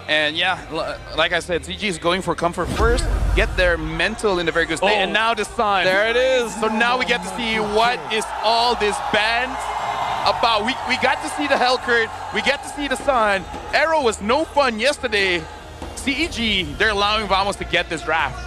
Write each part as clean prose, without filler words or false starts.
And yeah, like I said, CG is going for comfort first, get their mental in a very good state, and now the Sun. There it is. So now we get to see what is all this band about. We got to see the Hellcurt, we get to see the Sun. Arrow was no fun yesterday. CEG, they're allowing Vamos to get this draft.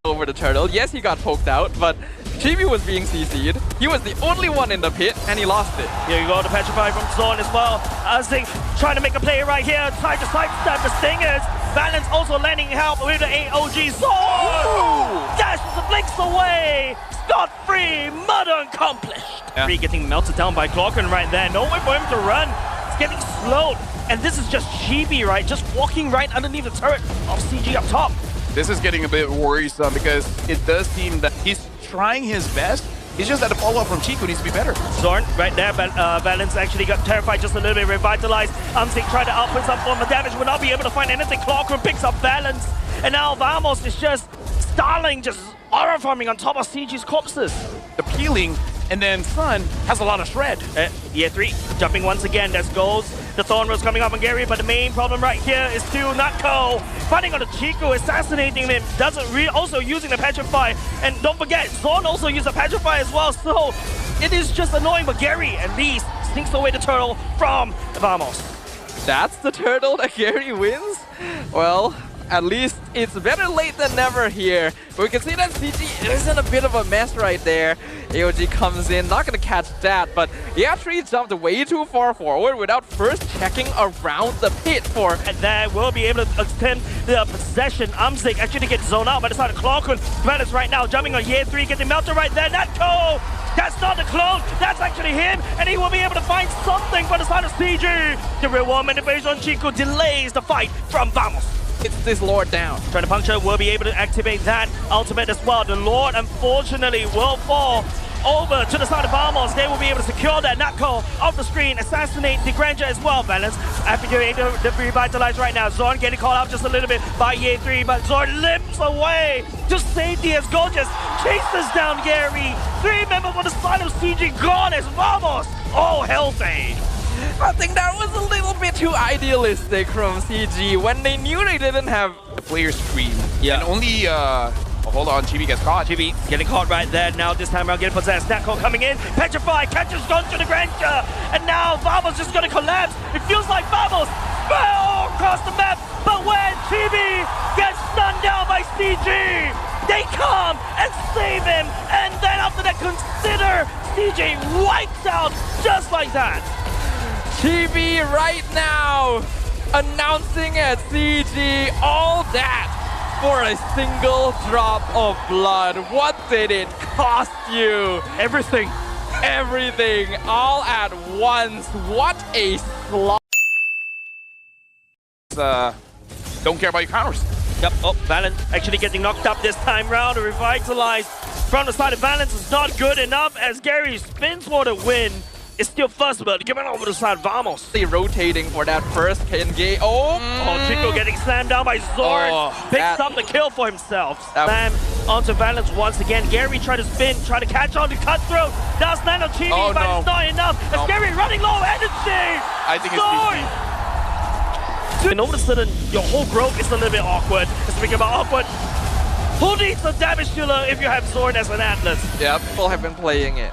Over the turtle. Yes, he got poked out, but Chibi was being CC'd. He was the only one in the pit, and he lost it. Here you go, the Petrify from Zorn as well. Azing trying to make a play right here, trying to sidestep the Stingers. Balance also lending help with the AOG. Zorn dashes the blinks away. Scot-free, murder accomplished. Yeah. Getting melted down by Clocken right there. No way for him to run. It's getting slowed. And this is just Chibi, right? Just walking right underneath the turret of CG up top. This is getting a bit worrisome because it does seem that he's trying his best. He's just that the follow-up from Chico needs to be better. Zorn right there, Valence actually got terrified just a little bit, revitalized. Umsing tried to output some form of damage, will not be able to find anything. Clockroom picks up Valence, and now Vamos is just Starling, just aura farming on top of CG's corpses. The peeling, and then Sun has a lot of shred. Year 3 jumping once again, that goes. The Thorn Rose coming up on Gary, but the main problem right here is still Natco. Fighting on the Chico, assassinating him, also using the Petrify. And don't forget, Zorn also used the Petrify as well, so it is just annoying, but Gary at least sneaks away the turtle from Vamos. That's the turtle that Gary wins? Well, at least it's better late than never here. But we can see that CG is in a bit of a mess right there. AOG comes in, not gonna catch that, but Yatri jumped way too far forward without first checking around the pit for. And that will be able to extend the possession. Umzik actually gets zoned out by the side of Clockwood. Valence right now jumping on Year 3, getting melted right there. Natco! That's not the clone, that's actually him, and he will be able to find something by the side of CG. The real world manipulation on Chico delays the fight from Vamos. It's this Lord down. Trying to puncture will be able to activate that ultimate as well. The Lord unfortunately will fall over to the side of Vamos. They will be able to secure that. Natco off the screen, assassinate the Granger as well. Valence after you're able to revitalize right now. Zorn getting called out just a little bit by Year 3, but Zorn limps away to safety as Gorgeous chases down Gary. 3 members on the side of CG gone as Vamos. Oh, healthy. I think that was a little bit too idealistic from CG when they knew they didn't have The player screen. Yeah. And only, hold on, Chibi gets caught. Chibi getting caught right there. Now this time around getting possessed. Natco coming in. Petrify catches gun to the Granger. And now Vamos just gonna collapse. It feels like Vamos fell across the map. But when Chibi gets stunned down by CG, they come and save him. And then after that, consider CG wipes out just like that. TV right now announcing at CG all that for a single drop of blood. What did it cost you? Everything. Everything all at once. What a slaughter. Don't care about your counters. Yep, oh, Valence actually getting knocked up this time round. Revitalized from the side of Valence is not good enough as Gary spins for the win. It's still fussable to give it over to the side of Vamos. They rotating for that first KNG. Oh, Chico getting slammed down by Zorn. Picks up the kill for himself. Slam onto Valence once again. Gary tried to spin, try to catch on to Cutthroat. Does land on Chibi, but it's not enough. As Gary running low energy. I think it's and all of a sudden, your whole growth is a little bit awkward. Speaking about awkward, who needs a damage dealer if you have Zorn as an Atlas? Yeah, people have been playing it.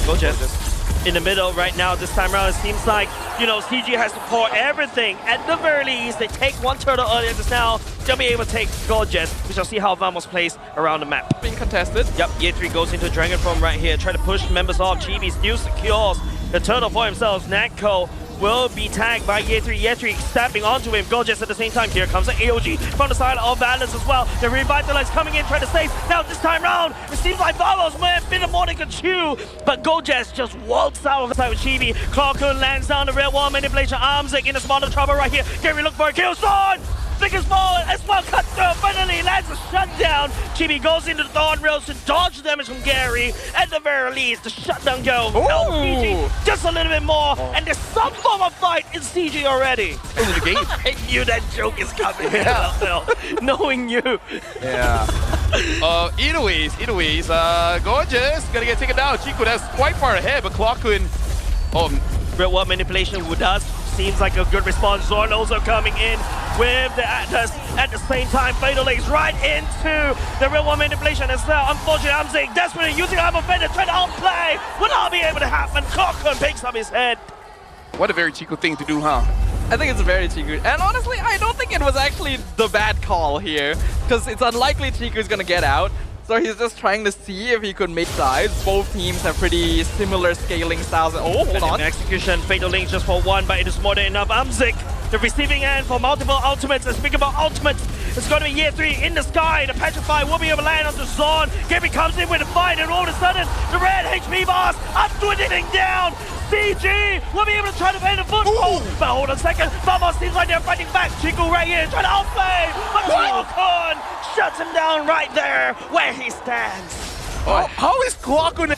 Go Jess. In the middle right now, this time around, it seems like, you know, CG has to pour everything. At the very least, they take one turtle earlier just now. They'll be able to take Gorgeous. We shall see how Vamos plays around the map. Being contested. Yep, Year 3 goes into Dragon Form right here. Try to push members off. Chibi still secures the turtle for himself. Natco will be tagged by Year 3. Year 3 stepping onto him. Gorgeous at the same time. Here comes the AOG from the side of Valence as well. The Revitalize coming in, trying to save. Now this time round, it seems like Vamos may have been more than could chew, but Gorgeous just walks out of the side with Chibi. Clarkun lands down the real wall manipulation. Armzik in a spot of trouble right here. Gary look for a kill. Zorn! Flickers forward as well. Cuts through. Finally lands a shutdown. Chibi goes into the Thorn Rails to dodge damage from Gary. At the very least, the shutdown go. Help CG just a little bit more. And there's some form of fight in CG already. Into the game. I knew that joke is coming. Yeah. Knowing you. Yeah. Either ways, Gorgeous gonna get taken down. Chico, that's quite far ahead, but Clockwood, Real world manipulation who does seems like a good response. Zorn also coming in with the Atlas at the same time. Fatal Links right into the real one manipulation as well. Unfortunately, Amzik desperately using Arm Offender, trying to outplay. Will not be able to happen. Clockon picks up his head. What a very Chico thing to do, huh? I think it's very Chiku. And honestly, I don't think it was actually the bad call here, because it's unlikely Chiku's gonna get out. So he's just trying to see if he could make sides. Both teams have pretty similar scaling styles. Oh, hold on. Execution, Fatal Link just for one, but it is more than enough. Amzik, the receiving end for multiple ultimates. And speaking about ultimates, it's going to be year 3 in the sky. The Petrify will be able to land onto Zorn. Gabby comes in with a fight, and all of a sudden, the red HP boss up dwindling down. CG will be able to try to pay the football. But hold on a second, Vamos seems like they're fighting back. Chico right here trying to outplay, but Clockon shuts him down right there where he stands. How is Clockon?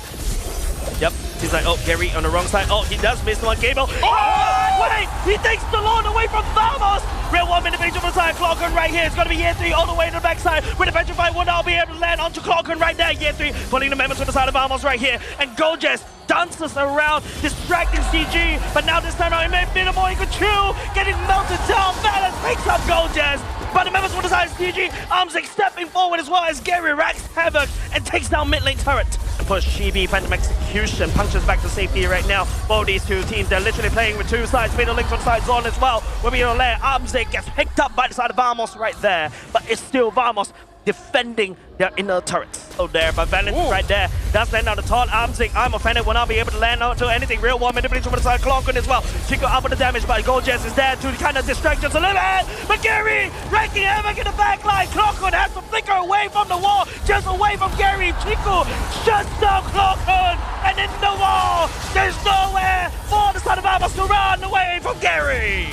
Yep, he's like, oh, Gary on the wrong side. Oh, he does miss one Gable. Oh, wait, he takes the Lord away from Vamos. Real one individual from the side, Clockon right here. It's going to be year 3 all the way to the backside. With the Petrify will now be able to land onto Clockon right there. Year 3 pulling the members to the side of Vamos right here. And Gojes dances around, distracting CG. But now this time, it may be the more he could chew. Getting melted down. Balance picks up Gojes. But the members from the side of CG, Amzik stepping forward as well as Gary wrecks havoc and takes down mid lane turret. Push Chibi, Phantom Execution, punches back to safety right now. Both these two teams, they're literally playing with two sides. Fatal Links on the side, Zorn as well. Will be able to land. Amzik gets picked up by the side of Vamos right there. But it's still Vamos defending their inner turrets. Oh, there, but Valence right there. That's land on the taunt. Amzik, I'm offended, will not be able to land onto anything. Real one manipulation from the side, Clockon as well. Chico up with the damage, but Gojes is there to kind of distract us a little bit. But Gary wrecking havoc in the back line. Clockon has to flicker away from the wall, just away from Gary. Chico shuts down Clockon, and in the wall, there's nowhere for the side of Vamos to run away from Gary.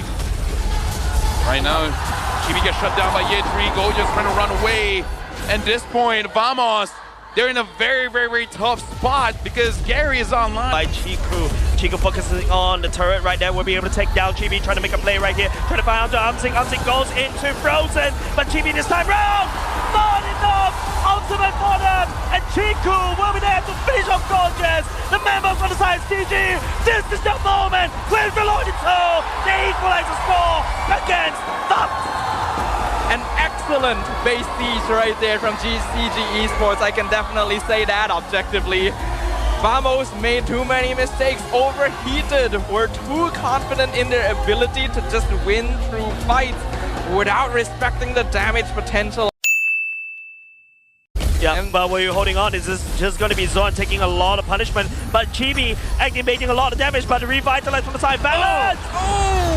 Right now, Chibi gets shut down by year 3. Gojes trying to run away. At this point, Vamos, they're in a very, very, very tough spot because Gary is online. By Chiku. Chiku focusing on the turret right there. We'll be able to take down Chibi, trying to make a play right here. Trying to find onto Amzik. Amzik goes into Frozen, but Chibi this time round, not enough. Ultimate for them, and Chiku will be there to finish off Gojes. The members on the side, CG, this is the moment when Reloaded 2, they equalize the score against Vamos. An excellent base siege right there from CG eSports. I can definitely say that objectively. Vamos made too many mistakes, overheated, were too confident in their ability to just win through fights without respecting the damage potential. Yeah, but what you're holding on is just going to be Zorn taking a lot of punishment, but Chibi activating a lot of damage, but the revitalize from the side. Balance!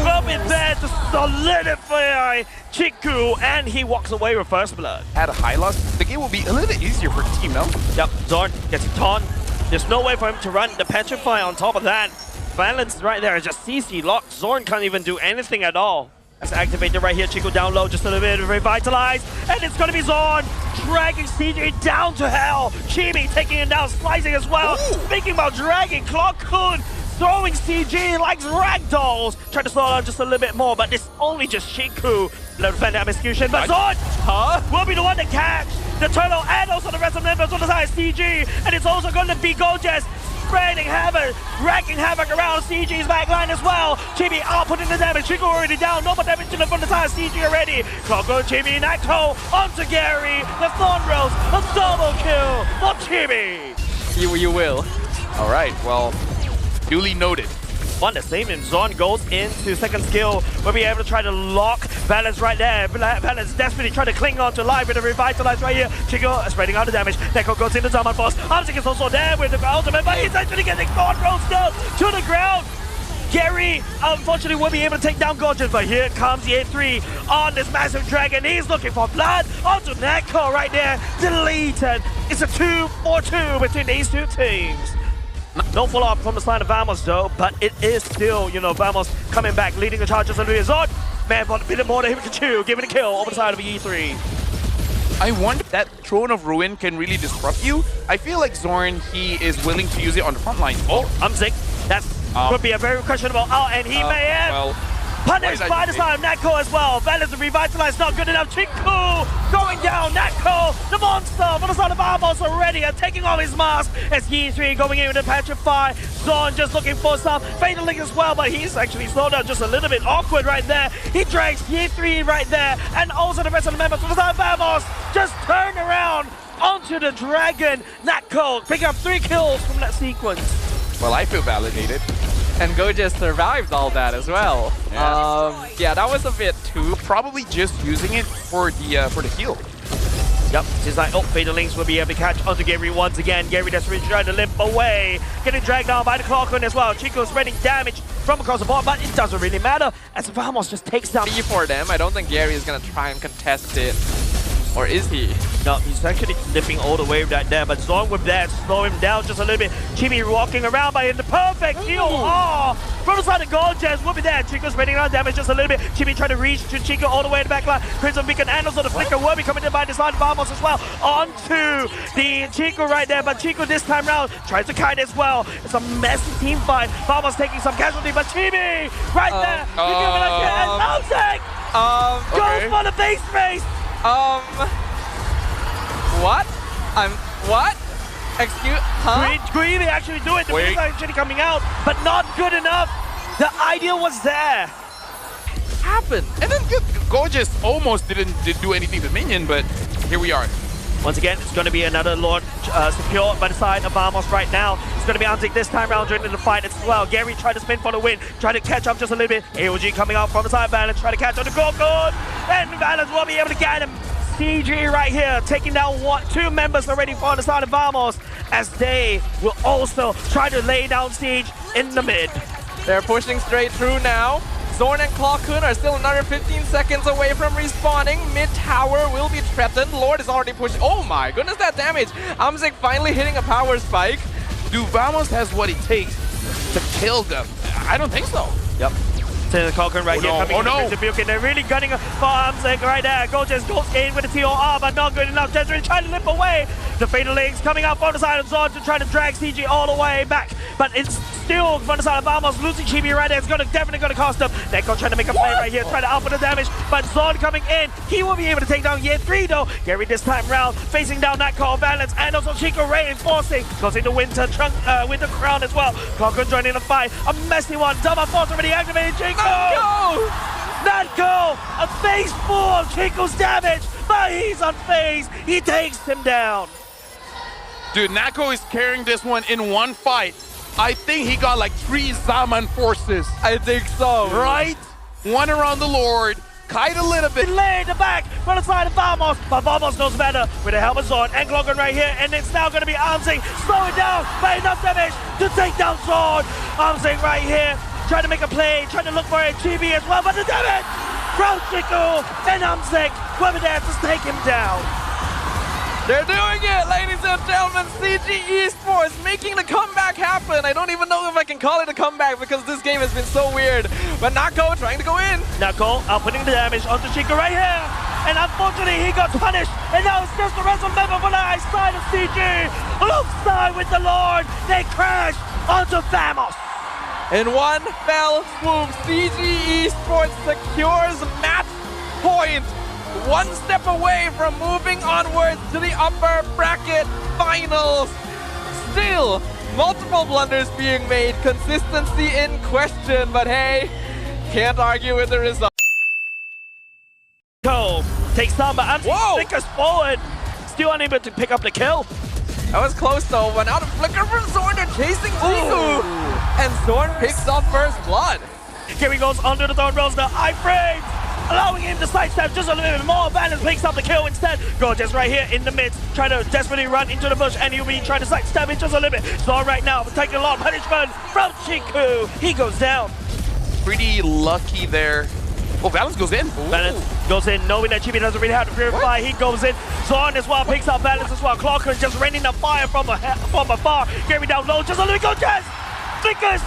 Will be there to solidify Chiku, and he walks away with first blood. At a high loss, the game will be a little bit easier for the team, no? Yep, Zorn gets taunt. There's no way for him to run the Petrify on top of that. Balance right there is just CC locked. Zorn can't even do anything at all. That's activated right here. Chico down low, just a little bit of revitalize. And it's going to be Zorn dragging CJ down to hell. Chibi taking him down, slicing as well. Speaking about dragging, Clockon throwing CG like ragdolls. Trying to slow down just a little bit more, but it's only just Chiku. Little fan execution, but Zorn will be the one to catch the turtle and also the rest of the members on the side of CG. And it's also going to be Gojes spreading havoc, wrecking havoc around CG's backline as well. Chibi outputting the damage. Chico already down. No more damage to them from the side of CG already. Clockon, Chibi, Natco onto Gary. The Thorn Rose, a double kill for Chibi. You will. All right, well, duly noted. On the same, and Zorn goes into second skill. We'll be able to try to lock Balance right there. Balance desperately trying to cling on to life with a revitalize right here. Chico spreading out the damage. Neko goes into Zaman Force. Amzik is also there with the ultimate, but he's actually getting Thorn Rose down to the ground. Gary, unfortunately, will be able to take down Gorgeous, but here comes the A3 on this massive dragon. He's looking for blood onto Natco right there. Deleted. It's a 2-4-2 between these two teams. No follow-up from the side of Vamos though, but it is still, you know, Vamos coming back, leading the charges under his own. Man, but a bit more than him can chew, giving a kill over the side of E3. I wonder if that Throne of Ruin can really disrupt you. I feel like Zorn, he is willing to use it on the front line. Oh, Amzik. That could be a very questionable out, and he may have. Well, Punished by the side of Natco as well. Balance revitalized, not good enough. Chiku going down. Natco, the monster, on the side of Vamos already, and taking off his mask as Ye3 going in with a Petrify. Zorn just looking for some Fatal Link as well, but he's actually slowed down just a little bit. Awkward right there. He drags Ye3 right there, and also the rest of the members on the side of Vamos just turn around onto the dragon. Natco picking up 3 kills from that sequence. Well, I feel validated. And Gojes survived all that as well. Yeah, that was a bit too. Probably just using it for the heal. Yep, seems like, Fatal Links will be able to catch onto Gary once again. Gary desperately trying to limp away. Getting dragged down by the Clockhound as well. Chico spreading damage from across the board, but it doesn't really matter as Vamos just takes down. For them, I don't think Gary is going to try and contest it. Or is he? No, he's actually limping all the way right there, but Zorn with that, slow him down just a little bit. Chibi walking around by him, the perfect heal. Oh, from the side of Gorgeous, will be there. Chico spreading around damage just a little bit. Chibi trying to reach to Chico all the way in the back line. Crimson Beacon and also the Flicker will be coming in by the side of Vamos as well. Onto the Chico right there, but Chico this time round tries to kite as well. It's a messy team fight. Vamos taking some casualty, but Chibi right there. And goes for the base race. What? What? Excuse, huh? Greedy actually do it. The base actually coming out, but not good enough. The idea was there. Happened. And then Gorgeous almost didn't do anything to Minion, but here we are. Once again, it's going to be another launch secured by the side of Vamos right now. It's going to be Antic this time around during the fight as well. Gary tried to spin for the win, trying to catch up just a little bit. AOG coming out from the side of Balance, trying to catch on the Gorgon. And Balance will be able to get him. CG right here, taking down 2 members already for the side of Vamos, as they will also try to lay down siege in the mid. They're pushing straight through now. Zorn and Clockhound are still another 15 seconds away from respawning. Mid tower will be threatened. Lord is already pushing. Oh my goodness, that damage. Amzik finally hitting a power spike. Do Vamos has what it takes to kill them? I don't think so. Yep. The Clockhound right here coming to Bukin. They're really gunning for Amzik right there. Gorgeous goes in with the TOR, but not good enough. Just really trying to limp away. The Fatal Links coming out from the side of Zorn to try to drag CG all the way back. But it's still from the side of Vamos. Losing Chibi right there is definitely going to cost them. Natco trying to make a play right here, trying to output the damage. But Zorn coming in. He will be able to take down Ye3 though. Gary this time round facing down Natco Balance and also Chico reinforcing. Goes into Winter Crown as well. Clockhound joining the fight. A messy one. Double Force already activated. Chico! Natco! A phase 4 of Chico's damage, but he's unfazed. He takes him down. Dude, Natco is carrying this one in one fight. I think he got like 3 Zaman forces. I think so. Right? One around the Lord, kite a little bit. Lay the back from the side of Vamos, but Vamos knows better with a helmet Zorn and Clockhound right here, and it's now going to be Amzik slowing down by enough damage to take down Zorn. Amzik right here, trying to make a play, trying to look for a Chibi as well, but the damage from Chico and Amzik will be there to take him down. They're doing it, ladies and gentlemen. CG eSports making the comeback happen. I don't even know if I can call it a comeback because this game has been so weird. But Natco trying to go in. Natco outputting the damage onto Chico right here. And unfortunately, he got punished. And now it's just the rest of the member on the high side of CG. Alongside with the Lord, they crash onto Vamos. In one fell swoop, CG eSports secures match point. One step away from moving onwards to the upper bracket finals. Still, multiple blunders being made, consistency in question, but hey, can't argue with the result. Takes down, but Flickers forward, still unable to pick up the kill. That was close though, but now the flicker from Zorn, they're chasing Chiku. And Zorn picks up first blood. Here he goes under the Thorn Rose, the iframes, allowing him to sidestep just a little bit more. Balance picks up the kill instead. Gorgeous right here in the midst, trying to desperately run into the bush, and he'll be trying to sidestep it just a little bit. Zorn right now taking a lot of punishment from Chiku. He goes down. Pretty lucky there. Oh, Balance goes in. Balance goes in, knowing that Chibi doesn't really have to purify. He goes in. Zorn as well picks up Balance as well. Clockhound just raining the fire from afar. Gary down low, just a little bit. Gorgeous! Flickers!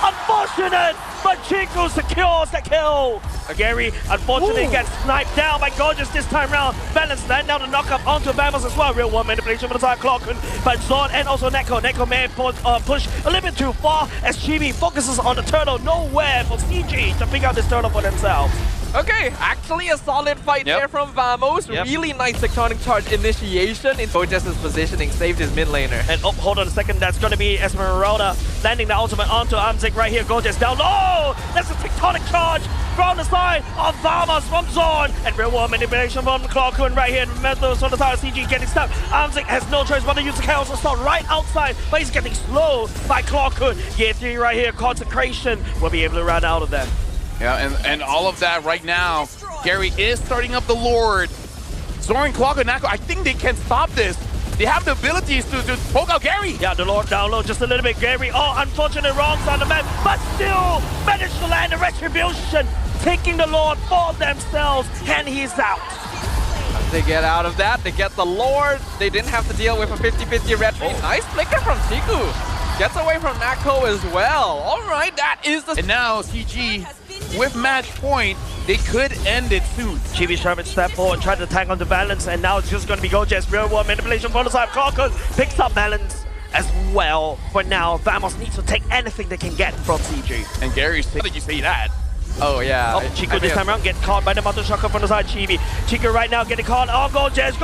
Unfortunate, but Chico secures the kill. Gary, unfortunately, gets sniped down by Gorgeous this time round. Balance land down the knockup onto Vamos as well. Real one manipulation from the side clock, but Zord and also Natco. Natco may push a little bit too far as Chibi focuses on the turtle. Nowhere for CG to pick out this turtle for themselves. Okay, actually a solid fight there from Vamos. Really nice tectonic charge initiation. In Gorgeous' positioning saved his mid laner. And oh, hold on a second, that's going to be Esmeralda landing the ultimate onto Amzik right here. Gorgeous down low. That's a tectonic charge from the side of Vamos from Zorn. And real world manipulation from Clarkun right here. Metals on the side of CG getting stuck. Amzik has no choice but to use the chaos assault right outside, but he's getting slowed by Clarkun. Year 3 right here, Consecration will be able to run out of that. Yeah, and all of that right now. Gary is starting up the Lord. Zoran, Clark, and Natco, I think they can stop this. They have the abilities to poke out Gary. Yeah, the Lord down low just a little bit. Gary, unfortunate wrongs on the map, but still managed to land the Retribution, taking the Lord for themselves, and he's out. They get out of that, they get the Lord. They didn't have to deal with a 50-50 retreat. Nice flicker from Chiku. Gets away from Natco as well. All right, that is the... And now CG, with match point, they could end it soon. Chibi Sherman step forward, tried to tag on the Balance, and now it's just going to be Gorgeous. Real world manipulation from the side. Clarkun picks up Balance as well. For now, Vamos needs to take anything they can get from CG. And Gary's taking, you say that. Oh, yeah. Oh, Chico this time around get caught by the Mountain Shocker from the side. Chibi. Chico right now getting caught. Oh, Gorgeous.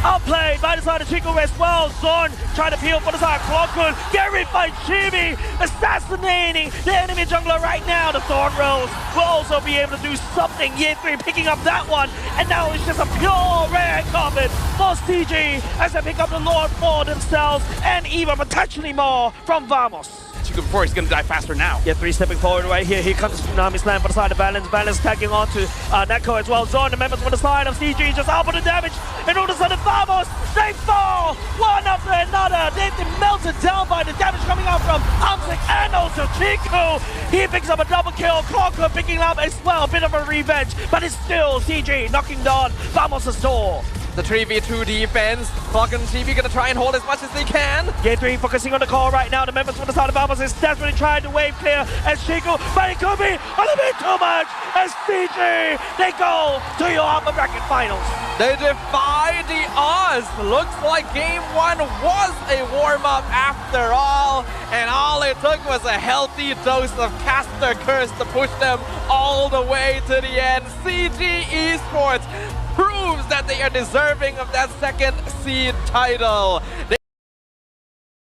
Outplayed by the side of Chico as well. Zorn trying to peel for the side. Clarkun. Gary by Chibi. Assassinating the enemy jungler right now. The Thorn Rose will also be able to do something. Year 3 picking up that one. And now it's just a pure rare carpet for CG as they pick up the Lord for themselves and even potentially more from Vamos. Chico before he's gonna die faster now. Yeah, 3 stepping forward right here. Here comes Tsunami Slam for the side of Balance. Balance tagging on to Natco as well. Zorn, the members for the side of CG just out for the damage. And all of a sudden, Vamos, they fall one after another. They've been melted down by the damage coming out from Amzik and also Chico. He picks up a double kill. Clarkun picking up as well. A bit of a revenge, but it's still CG knocking down Vamos' door. The 3v2 defense. Clarkun and Chibi gonna try and hold as much as they can. Game 3 focusing on the call right now. The members from the side of Vamos is desperately trying to wave clear as Chico, but it could be a little bit too much as CG. They go to your upper bracket finals. They defy the odds. Looks like game 1 was a warm-up after all, and all it took was a healthy dose of Caster Curse to push them all the way to the end. CG eSports proves that they are deserving of that second seed title. They